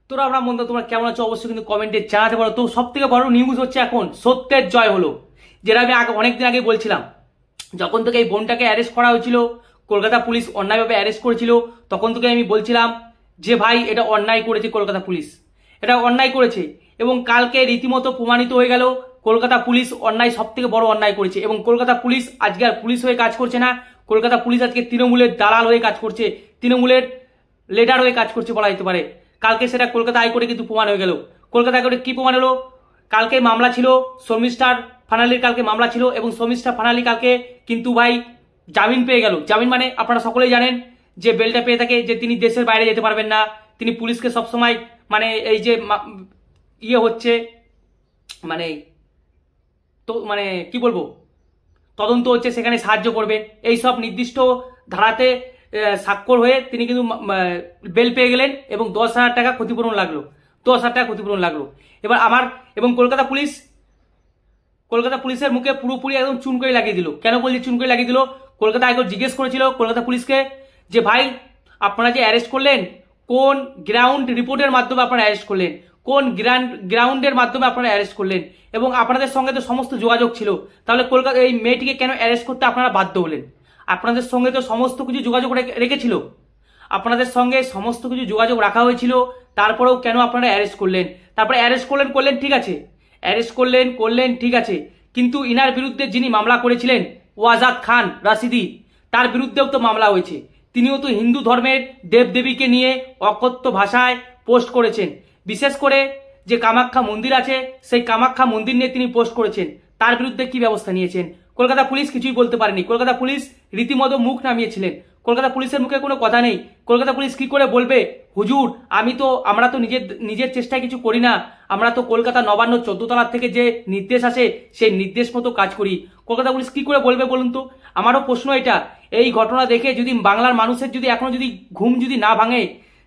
তোরা আমরা মন্দ তোমরা কেমন আছো অবশ্যই কিন্তু কমেন্টে জানাতে পারো। তো সব থেকে বড় নিউজ হচ্ছে এখন সত্যের জয় হলো, যেটা আমি অনেকদিন আগে বলছিলাম। যখন থেকে এই বোনটাকে অ্যারেস্ট করা হয়েছিল, কলকাতা পুলিশ অন্যায়ভাবে অ্যারেস্ট করেছিল, তখন থেকে আমি বলছিলাম যে ভাই এটা অন্যায় করেছে কলকাতা পুলিশ, এটা অন্যায় করেছে। এবং কালকে রীতিমতো প্রমাণিত হয়ে গেল কলকাতা পুলিশ অন্যায়, সব থেকে বড় অন্যায় করেছে। এবং কলকাতা পুলিশ আজকে আর পুলিশ হয়ে কাজ করছে না, কলকাতা পুলিশ আজকে তৃণমূলের দালাল হয়ে কাজ করছে, তৃণমূলের লিডার হয়ে কাজ করছে বলা যেতে পারে। কালকে সেটা কলকাতা হাইকোর্টে কিন্তু প্রমাণ হয়ে গেল। কলকাতা হাইকোর্টে কি প্রমাণ হলো? কালকে মামলা ছিল শর্মিষ্ঠার ফানালির, কালকে মামলা ছিল এবং শর্মিষ্ঠা ফানালি কালকে কিন্তু ভাই জামিন পেয়ে গেল। জামিন মানে আপনারা সকলেই জানেন যে বেলটা পেয়ে থাকে, যে তিনি দেশের বাইরে যেতে পারবেন না, তিনি পুলিশকে সবসময় মানে এই যে ইয়ে হচ্ছে মানে তো মানে কি বলবো তদন্ত হচ্ছে সেখানে সাহায্য করবেন, এই সব নির্দিষ্ট ধারাতে স্বাক্ষর হয়ে তিনি কিন্তু বেল পেয়ে গেলেন এবং 10,000 টাকা ক্ষতিপূরণ লাগলো, 10,000 টাকা ক্ষতিপূরণ লাগলো। এবার আমার এবং কলকাতা পুলিশের মুখে পুরোপুরি একদম চুন করে লাগিয়ে দিল। কেন বলছি চুন করে লাগিয়ে দিল? কলকাতা হাইকোর্ট জিজ্ঞেস করেছিল কলকাতা পুলিশকে যে ভাই আপনারা যে অ্যারেস্ট করলেন কোন গ্রাউন্ড রিপোর্টের মাধ্যমে আপনারা অ্যারেস্ট করলেন, কোন গ্রাউন্ডের মাধ্যমে আপনারা অ্যারেস্ট করলেন, এবং আপনাদের সঙ্গে তো সমস্ত যোগাযোগ ছিল, তাহলে কলকাতা এই মেয়েটিকে কেন অ্যারেস্ট করতে আপনারা বাধ্য হলেন? আপনাদের সঙ্গে তো সমস্ত কিছু যোগাযোগ রেখেছিল, আপনাদের সঙ্গে সমস্ত কিছু যোগাযোগ রাখা হয়েছিল, তারপরেও কেন আপনারা অ্যারেস্ট করলেন? তারপরে অ্যারেস্ট করলেন ঠিক আছে, অ্যারেস্ট করলেন ঠিক আছে, কিন্তু ইনার বিরুদ্ধে যিনি মামলা করেছিলেন ওয়াজাদ খান রাশিদি, তার বিরুদ্ধেও তো মামলা হয়েছে। তিনিও তো হিন্দু ধর্মের দেবদেবীকে নিয়ে অকথ্য ভাষায় পোস্ট করেছেন, বিশেষ করে যে কামাখ্যা মন্দির আছে সেই কামাখ্যা মন্দির নিয়ে তিনি পোস্ট করেছেন। তার বিরুদ্ধে কি ব্যবস্থা নিয়েছেন? কলকাতা পুলিশ কিছুই বলতে পারেনি। কলকাতা পুলিশ রীতিমতো মুখ নামিয়েছিলেন। কলকাতা পুলিশের মুখে কোনো কথা নেই। কলকাতা পুলিশ কি করে বলবে হুজুর আমরা তো নিজের চেষ্টায় কিছু করি না, আমরা তো কলকাতা নবান্ন 14 তলার থেকে যে নির্দেশ আসে সেই নির্দেশ মতো কাজ করি। কলকাতা পুলিশ কি করে বলবে বলুন তো? আমারও প্রশ্ন এটা। এই ঘটনা দেখে যদি বাংলার মানুষের যদি এখনো যদি ঘুম যদি না ভাঙে,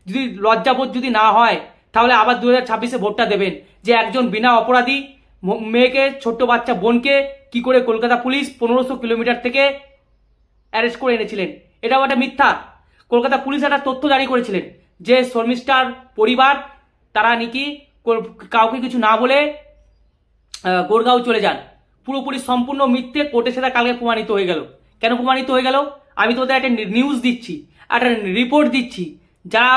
যদি লজ্জাবোধ যদি না হয়, তাহলে আবার 2026-এ ভোটটা দেবেন যে একজন বিনা অপরাধী মেয়েকে, ছোট্ট বাচ্চা বোনকে কি করে কলকাতা পুলিশ 1500 কিলোমিটার থেকে অ্যারেস্ট করে এনেছিলেন। এটাও একটা মিথ্যা। কলকাতা পুলিশ একটা তথ্য জারি করেছিলেন যে শর্মিষ্ঠার পরিবার তারা নাকি কাউকে কিছু না বলে গোরগাঁও চলে যান। পুরোপুরি সম্পূর্ণ মিথ্যে, কোর্টে সেটা কালকে প্রমাণিত হয়ে গেল। কেন প্রমাণিত হয়ে গেল? আমি তোদের একটা নিউজ দিচ্ছি, একটা রিপোর্ট দিচ্ছি। যারা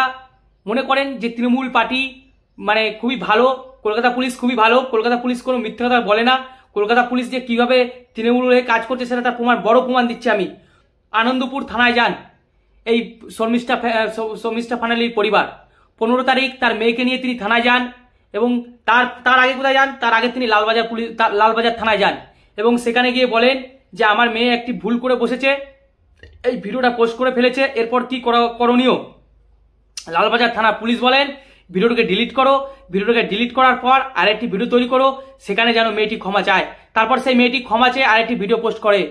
মনে করেন যে তৃণমূল পার্টি মানে খুবই ভালো, কলকাতা পুলিশ খুবই ভালো, কলকাতা পুলিশ কোনো মিথ্যা কথা বলে না, কলকাতা পুলিশ যে কিভাবে তৃণমূল হয়ে কাজ করছে সেটা তার বড় প্রমাণ দিচ্ছি আমি। আনন্দপুর থানায় যান এই শর্মিষ্ঠা ফানালির পরিবার। 15 তারিখ তার মেয়েকে নিয়ে তিনি থানায় যান এবং তার আগে কোথায় যান? তার আগে তিনি লালবাজার থানায় যান এবং সেখানে গিয়ে বলেন যে আমার মেয়ে একটি ভুল করে বসেছে, এই ভিডিওটা পোস্ট করে ফেলেছে, এরপর কি করণীয়? লালবাজার থানা পুলিশ বলেন ভিডিওটাকে ডিলিট করো, ভিডিওটাকে ডিলিট করার পর আরেকটি ভিডিও তৈরি করো, সেখানে যেন মেয়েটি ক্ষমা চায়। তারপর সেই মেয়েটি ক্ষমা চেয়ে আরেকটি ভিডিও পোস্ট করে।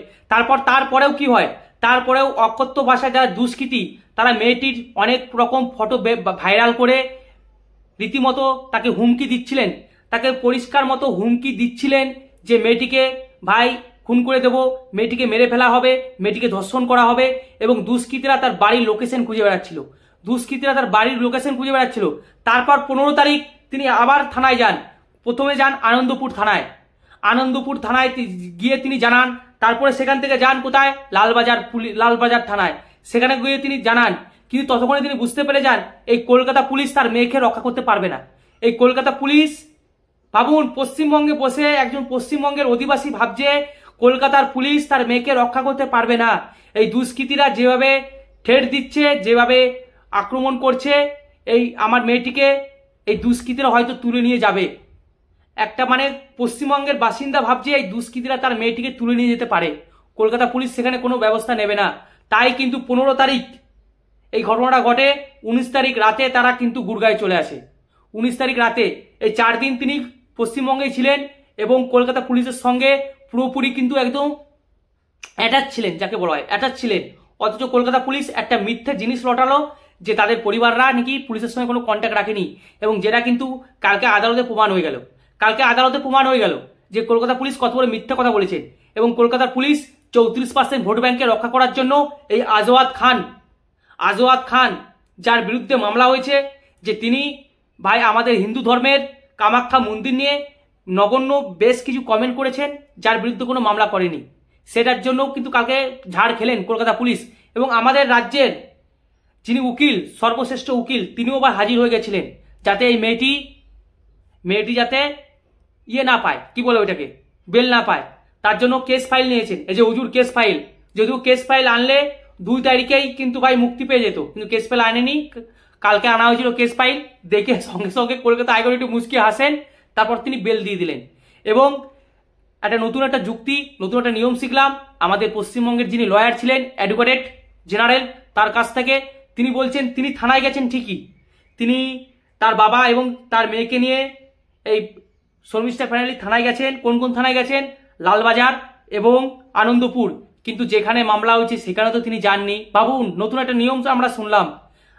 তারপরেও কি হয়? তারপরেও অকথ্য ভাষায় যারা দুষ্কৃতী তারা মেয়েটির অনেক রকম ফটো ভাইরাল করে রীতিমতো তাকে হুমকি দিচ্ছিলেন, তাকে পরিষ্কার মতো হুমকি দিচ্ছিলেন যে মেয়েটিকে ভাই খুন করে দেবো, মেয়েটিকে মেরে ফেলা হবে, মেয়েটিকে ধর্ষণ করা হবে। এবং দুষ্কৃতীরা তার বাড়ির লোকেশন খুঁজে বেড়াচ্ছিল। তারপর 15 তারিখ তিনি আবার থানায় যান। প্রথমে যান আনন্দপুর থানায় গিয়ে তিনি জানান, তারপরে সেখান থেকে যান কোথায়? লালবাজার থানায়। সেখানে গিয়ে তিনি জানান, কিন্তু ততক্ষণে তিনি বুঝতে পেরে যান এই কলকাতা পুলিশ তার মেয়েকে রক্ষা করতে পারবে না। এই কলকাতা পুলিশ, ভাবুন, পশ্চিমবঙ্গে বসে একজন পশ্চিমবঙ্গের অধিবাসী ভাবছে কলকাতার পুলিশ তার মেয়েকে রক্ষা করতে পারবে না। এই দুষ্কৃতীরা যেভাবে ঠেট দিচ্ছে, যেভাবে আক্রমণ করছে এই আমার মেয়েটিকে, এই দুষ্কৃতীরা হয়তো তুলে নিয়ে যাবে। একটা মানে পশ্চিমবঙ্গের বাসিন্দা ভাবছে এই দুষ্কৃতীরা তার মেয়েটিকে তুলে নিয়ে যেতে পারে, কলকাতা পুলিশ সেখানে কোনো ব্যবস্থা নেবে না। তাই কিন্তু 15 তারিখ এই ঘটনাটা ঘটে। 19 তারিখ রাতে তারা কিন্তু গুড়গাঁয়ে চলে আসে। 19 তারিখ রাতে এই 4 দিন তিনি পশ্চিমবঙ্গেই ছিলেন এবং কলকাতা পুলিশের সঙ্গে পুরোপুরি কিন্তু একদম অ্যাটাচ ছিলেন, যাকে বলা হয় অ্যাটাচ ছিলেন। অথচ কলকাতা পুলিশ একটা মিথ্যে জিনিস রটালো যে তাদের পরিবাররা নাকি পুলিশের সঙ্গে কোনো কন্ট্যাক্ট রাখেনি, এবং যেটা কিন্তু কালকে আদালতে প্রমাণ হয়ে গেল যে কলকাতা পুলিশ কত বড় মিথ্যা কথা বলেছেন। এবং কলকাতার পুলিশ 34% ভোট ব্যাংকে রক্ষা করার জন্য এই আজওয়াদ খান যার বিরুদ্ধে মামলা হয়েছে, যে তিনি ভাই আমাদের হিন্দু ধর্মের কামাখ্যা মন্দির নিয়ে নগণ্য বেশ কিছু কমেন্ট করেছেন, যার বিরুদ্ধে কোনো মামলা করেনি। সেটার জন্য কিন্তু কালকে ঝাড় খেলেন কলকাতা পুলিশ। এবং আমাদের রাজ্যের যিনি উকিল, সর্বশ্রেষ্ঠ উকিল, তিনিও আবার হাজির হয়ে গেছিলেন, যাতে এই মেয়েটি যাতে না পায়, কি বলে ওইটাকে, বেল না পায়, তার জন্য কেস ফাইল নিয়েছেন। এই যে হুজুর কেস ফাইল, যদিও কেস ফাইল আনলে 2 তারিখেই কিন্তু ভাই মুক্তি পেয়ে যেত, কিন্তু কেস ফাইল আনেনি। কালকে আনা হয়েছিল কেস ফাইল, দেখে সঙ্গে সঙ্গে কলকাতা হাইকোর্ট একটু মুচকি হাসেন, তারপর তিনি বেল দিয়ে দিলেন। এবং নতুন একটা যুক্তি, নতুন একটা নিয়ম শিখলাম আমাদের পশ্চিমবঙ্গের যিনি লয়ার ছিলেন, অ্যাডভোকেট জেনারেল, তার কাছ থেকে। তিনি বলছেন তিনি থানায় গেছেন ঠিকই, তিনি তার বাবা এবং তার মেয়েকে নিয়ে এই শর্মিষ্ঠা ফাইনালি থানায় গেছেন। কোন কোন থানায় গেছেন? লালবাজার এবং আনন্দপুর। কিন্তু যেখানে মামলা হয়েছে সেখানে তো তিনি যাননি। ভাবুন, নতুন একটা নিয়ম আমরা শুনলাম।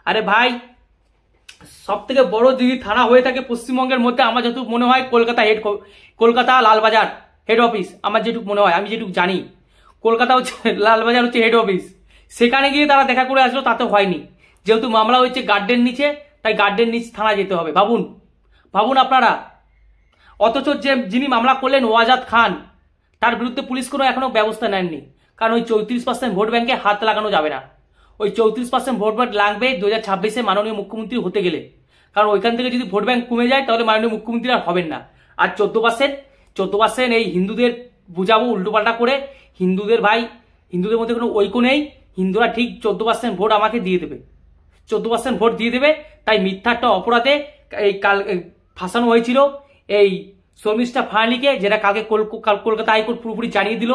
আরে ভাই, সব থেকে বড় যদি থানা হয়ে থাকে পশ্চিমবঙ্গের মধ্যে, আমার যতটুকু মনে হয় কলকাতা লালবাজার হেড অফিস, আমার যেটুকু মনে হয়, আমি যেটুকু জানি, কলকাতা হচ্ছে লালবাজার হচ্ছে হেড অফিস। সেখানে গিয়ে তারা দেখা করে আসলো, তাতে হয়নি। যেহেতু মামলা হচ্ছে গার্ডের নিচে, তাই গার্ডের নিচ থানা যেতে হবে। ভাবুন আপনারা। অথচ যিনি মামলা করলেন ওয়াজাদ খান, তার বিরুদ্ধে পুলিশ কোনো এখনো ব্যবস্থা নেননি। কারণ ওই 34% ভোট ব্যাংকে হাত লাগানো যাবে না। ওই 34% ভোট ব্যাংক লাগবে 2026-এ মাননীয় মুখ্যমন্ত্রী হতে গেলে। কারণ ওইখান থেকে যদি ভোট ব্যাংক কমে যায় তাহলে মাননীয় মুখ্যমন্ত্রী আর হবেন না। আর 14% এই হিন্দুদের বুঝাবো উল্টোপাল্টা করে। হিন্দুদের মধ্যে কোনো ঐক্য নেই। হিন্দুরা ঠিক 14% ভোট আমাকে দিয়ে দেবে, 14% ভোট দিয়ে দেবে। তাই মিথ্যা একটা অপরাধে এই ফাঁসানো হয়েছিল এই শর্মিষ্ঠা ফাইনালিকে, যেটা কালকে কলকাতা হাইকোর্ট পুরোপুরি জানিয়ে দিল।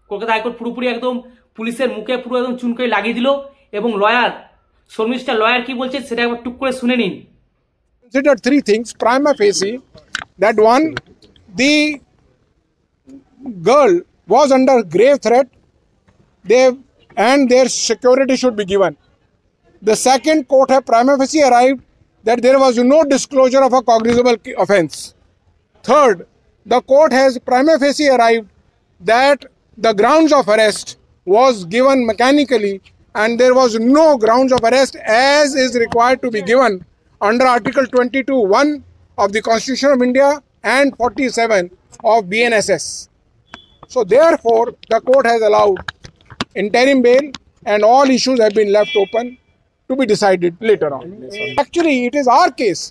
কলকাতা হাইকোর্ট পুরোপুরি একদম পুলিশের মুখে পুরো একদম চুনকাই লাগিয়ে দিল। এবং শর্মিষ্ঠা লয়ার কি বলছে সেটা একবার টুক করে শুনে নিন। Considered 3 things prima facie, that one, the girl was under grave threat, and their security should be given. The second, court have prima facie arrived that there was no disclosure of a cognizable offence. Third, the court has prima facie arrived that the grounds of arrest was given mechanically, and there was no grounds of arrest as is required to be given under Article 22(1) of the Constitution of India and 47 of BNSS. So therefore, the court has allowed interim bail, and all issues have been left open to be decided later on. Actually, it is our case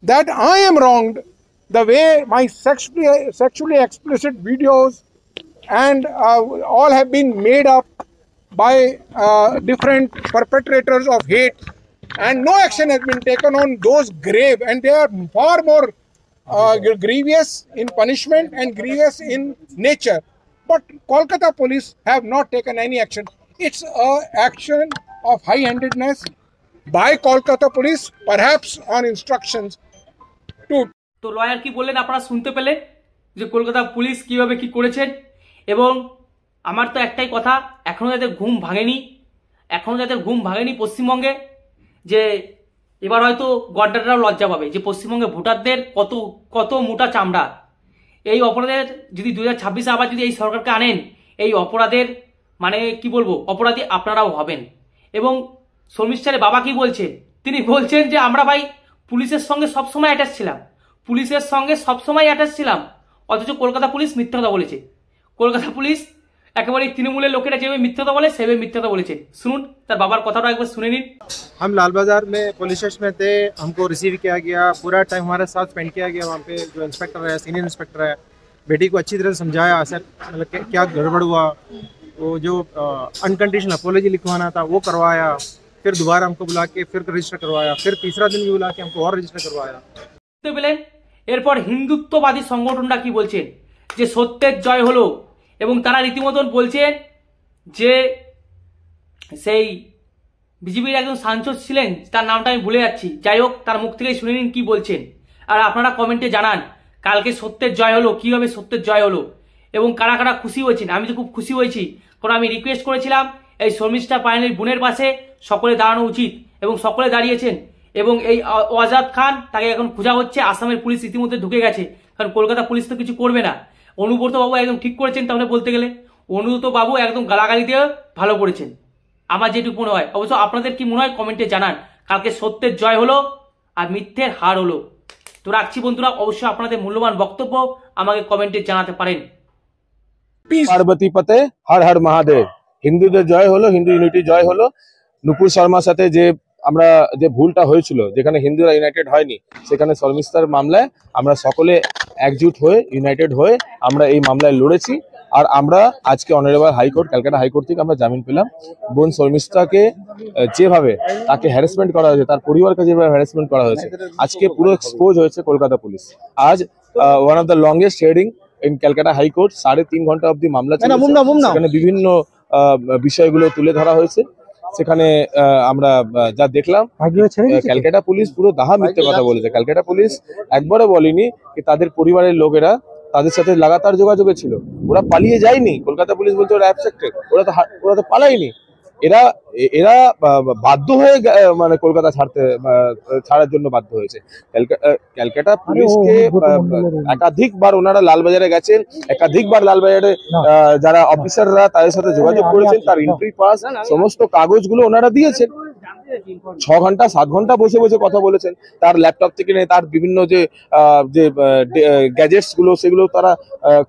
that I am wronged the way my sexually explicit videos and all have been made up by different perpetrators of hate, and no action has been taken on those grave, and they are far more grievous in punishment and grievous in nature. But Kolkata police have not taken any action. It's an action of high-handedness by Kolkata police, perhaps on instructions to. তো lawyer কি বললেন আপনারা শুনতে পেলেন, যে Kolkata police কিভাবে কি করেছেন। এবং আমার তো একটাই কথা, এখনো যাদের ঘুম ভাঙেনি পশ্চিমবঙ্গে, যে এবার হয়তো গড্ডাররাও লজ্জা পাবে যে পশ্চিমবঙ্গে ভোটারদের কত মোটা চামড়া। এই অপরাধের যদি 2026-এ আবার যদি এই সরকারকে আনেন, এই অপরাধের মানে কি বলবো, অপরাধী আপনারাও হবেন। এবং শর্মিষ্ঠার বাবা কি বলছেন, তিনি বলছেন যে আমরা ভাই পুলিশের সঙ্গে সবসময় অ্যাটাচ ছিলাম, অথচ কলকাতা পুলিশ মিথ্যা কথা বলেছে। কলকাতা পুলিশ একেবারে তৃণমূলের লোকেরা যেভাবে মিথ্যা কথা বলে সেভাবে মিথ্যা কথা বলেছে। শুনুন তার বাবার কথাটা একবার শুনে নিন। हम लाल बाजार में पुलिस स्टेशन में थे, हमको रिसीव किया गया, पूरा टाइम हमारे साथ स्पेंड किया गया। वहाँ पे जो इंस्पेक्टर है, सीनियर इंस्पेक्टर है, बेटी को अच्छी तरह से समझाया सर, मतलब क्या गड़बड़ हुआ, वो जो अनकंडीशनल अपोलॉजी लिखवाना था वो करवाया, फिर दोबारा हमको बुला के फिर रजिस्टर करवाया, फिर तीसरा दिन भी बुला के हमको और रजिस्टर करवाया। পেলেন এরপর হিন্দুত্ববাদী সংগঠনটা কি বলছেন, যে সত্যের জয় হলো। এবং তারা রীতিমতন বলছেন যে সেই বিজেপির একজন সাংসদ ছিলেন, তার নামটা আমি ভুলে যাচ্ছি, যাই হোক তার মুখ থেকে শুনে নিন কি বলছেন। আর আপনারা কমেন্টে জানান কালকে সত্যের জয় হলো, কিভাবে সত্যের জয় হলো, এবং কারা কারা খুশি হয়েছেন। আমি তো খুব খুশি হয়েছি, কারণ আমি রিকোয়েস্ট করেছিলাম এই শর্মিষ্ঠা ফাইনালির বোনের পাশে সকলে দাঁড়ানো উচিত, এবং সকলে দাঁড়িয়েছেন। এবং এই ওয়াজাদ খান, তাকে এখন খোঁজা হচ্ছে, আসামের পুলিশ ইতিমধ্যে ঢুকে গেছে, কারণ কলকাতা পুলিশ তো কিছু করবে না। অনুব্রত বাবু একদম ঠিক করেছেন, তাহলে বলতে গেলে অনুব্রত বাবু একদম গালাগালি দিয়ে ভালো করেছেন, আমার যেটুকু মনে হয়। অবশ্য আপনাদের কি মনে হয় কমেন্টে জানান। কালকে সত্যের জয় হলো, আর মিথ্যের হার হলো। তো রাখছি বন্ধুরা, অবশ্যই আপনাদের মূল্যবান বক্তব্য আমাকে কমেন্টে জানাতে পারেন। পার্বতী পতে হর হর মহাদেব। হিন্দুদের জয় হলো, হিন্দু ইউনিটি জয় হলো। নুপুর শর্মার সাথে যে আমরা যে ভুলটা হয়েছিল, যেখানে হিন্দুরা ইউনাইটেড হয়নি, সেখানে শর্মিষ্ঠার মামলায় আমরা সকলে একজুট হয়ে ইউনাইটেড হয়ে আমরা এই মামলায় লড়েছি। আর আমরা আজকে অনারেবল হাইকোর্ট, ক্যালকাটা হাইকোর্ট থেকে আমরা জামিন পেলাম। বোন শর্মিষ্ঠাকে যেভাবে তাকে হ্যারাসমেন্ট করা হয়েছে, তার পরিবারকে যেভাবে হ্যারাসমেন্ট করা হয়েছে, আজকে পুরো এক্সপোজ হয়েছে কলকাতা পুলিশ। আজ one of the longest hearing in Calcutta high court, 3.5 ঘন্টা অব্দি মামলা চলেছে। সেখানে বিভিন্ন বিষয়গুলো তুলে ধরা হয়েছে। সেখানে আমরা যা দেখলাম, ক্যালকাটা পুলিশ পুরো দাহা মিথ্যে কথা বলেছে। ক্যালকাটা পুলিশ একবারও বলেনি কি তাদের পরিবারের লোকেরা তাদের সাথে লাগাতার যোগাযোগে ছিল। ওরা পালিয়ে যায়নি। কলকাতা পুলিশ বলছে ওরা অ্যাবসেক্টেড, ওরা তো পালায়নি। এরা এরা বাধ্য হয়ে মানে কলকাতা ছাড়ার জন্য বাধ্য হয়েছে। ক্যালকাটা পুলিশকে একাধিকবার ওনারা লালবাজারে গেছেন, একাধিকবার লালবাজারে যারা অফিসাররা তাদের সাথে যোগাযোগ করেছেন, তার এন্ট্রি পাস সমস্ত কাগজগুলো ওনারা দিয়েছেন। 6 ঘন্টা 7 ঘন্টা বসে বসে কথা বলেছেন। তার ল্যাপটপ থেকে নিয়ে তার বিভিন্ন যে গ্যাজেটস গুলো, সেগুলো তারা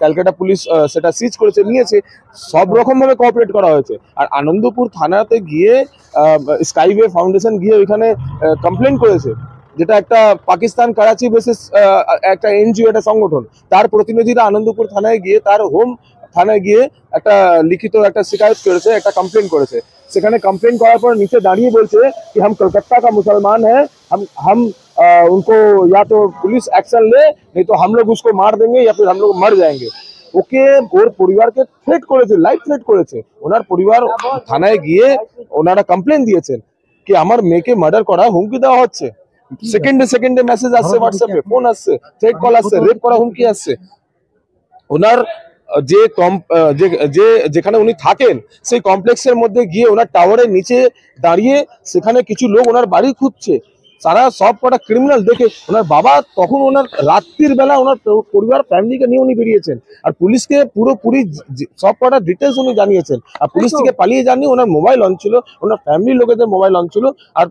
ক্যালকাটা পুলিশ সেটা সিজ করেছে, নিয়েছে। সব রকম ভাবে কোঅপারেট করা হয়েছে। আর আনন্দপুর থানাতে গিয়ে স্কাইওয়ে ফাউন্ডেশন গিয়ে ওইখানে কমপ্লেন করেছে, যেটা একটা পাকিস্তান করাচি বেসিস একটা এনজিও, একটা সংগঠন। তার প্রতিনিধিরা আনন্দপুর থানায় গিয়ে, তার হোম থানায় গিয়ে একটা লিখিত একটা শিকায়ত করেছে, একটা কমপ্লেন করেছে। সেখানে কমপ্লেন করার পর নিচে দাঁড়িয়ে বলছে কি हम कलकत्ता का मुसलमान है, हम उनको या तो पुलिस एक्शन ले, नहीं तो हम लोग उसको मार देंगे या फिर हम लोग मर जाएंगे। ওকে ওর পরিবারকে থ্রেট করেছে, লাইফ থ্রেট করেছে। ওনার পরিবার থানায় গিয়ে ওনারা কমপ্লেন দিয়েছেন কি আমার মেয়েকে মার্ডার করা হুমকি দেওয়া হচ্ছে। সেকেন্ডে মেসেজ আসছে, হোয়াটসঅ্যাপে ফোন আসছে, থ্রেট কল আসছে, রেপ করা হুমকি আসছে। ওনার যেখানে উনি থাকেন সেই কমপ্লেক্সের মধ্যে গিয়ে ওনার টাওয়ারের নিচে দাঁড়িয়ে সেখানে কিছু লোক ওনার বাড়ি খুঁজছে। সারা সব কটা ক্রিমিনাল দেখে ওনার বাবা তখন ওনার রাত্রির বেলা ওনার পরিবার ফ্যামিলিকে নিয়ে উনি বেরিয়েছেন। আর পুলিশকে পুরোপুরি সব কটা ডিটেলস উনি জানিয়েছেন। আর পুলিশ থেকে পালিয়ে যাননি, ওনার মোবাইল অন ছিল, ওনার ফ্যামিলির লোকেদের মোবাইল অন ছিল, আর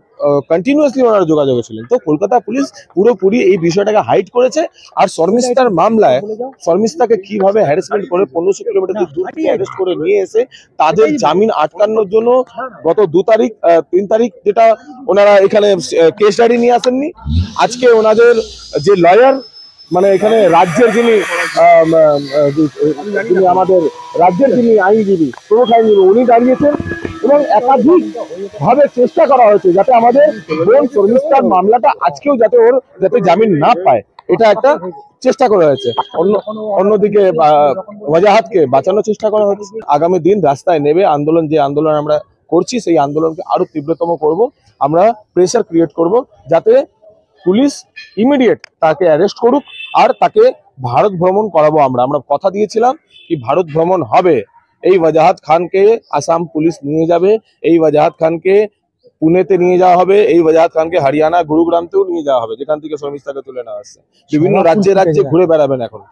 কন্টিনিউয়াসলি ওনারা যোগাযোগে ছিলেন। তো কলকাতা পুলিশ পুরোপুরি এই বিষয়টাকে হাইড করেছে। আর শর্মিষ্ঠার মামলায় শর্মিষ্ঠাকে কিভাবে হ্যারাসমেন্ট করে 1500 কিলোমিটার দূর থেকে অ্যারেস্ট করে নিয়ে এসে তাদের জামিন আটকানোর জন্য গত 3 তারিখ যেটা ওনারা এখানে কেস ডায়েরি নিয়ে আসেননি, আজকে ওনাদের যে লয়ার, মানে এখানে রাজ্যের যিনি আমাদের রাজ্যের যিনি আইনজীবী, প্রমুখ আইনজীবী, উনি দাঁড়িয়েছেন এবং একাধিক ভাবে চেষ্টা করা হয়েছে যাতে আমাদের বোন শর্মিষ্ঠার মামলাটা আজকেও যাতে জামিন না পায়, এটা একটা চেষ্টা করা হয়েছে। অন্যদিকে ওয়াজাহাতকে বাঁচানোর চেষ্টা করা হচ্ছে। আগামী দিন রাস্তায় নেবে আন্দোলন, যে আন্দোলন আমরা করছি সেই আন্দোলনকে আরো তীব্রতম করব। আমরা প্রেসার ক্রিয়েট করব যাতে পুলিশ ইমিডিয়েট তাকে অ্যারেস্ট করুক আর তাকে ভারত ভ্রমণ করাবো। আমরা কথা দিয়েছিলাম কি ভারত ভ্রমণ হবে। এই ওয়াজাহাত খানকে আসাম পুলিশ নিয়ে যাবে, এই ওয়াজাহাত খানকে পুনেতে নিয়ে যাওয়া হবে, এই ওয়াজাহাত খানকে হরিয়ানা গুরুগ্রামতেও নিয়ে যাওয়া হবে, যেখান থেকে শর্মিষ্ঠাকে তুলে নেওয়া হচ্ছে। বিভিন্ন রাজ্যে ঘুরে বেড়াবেন এখন।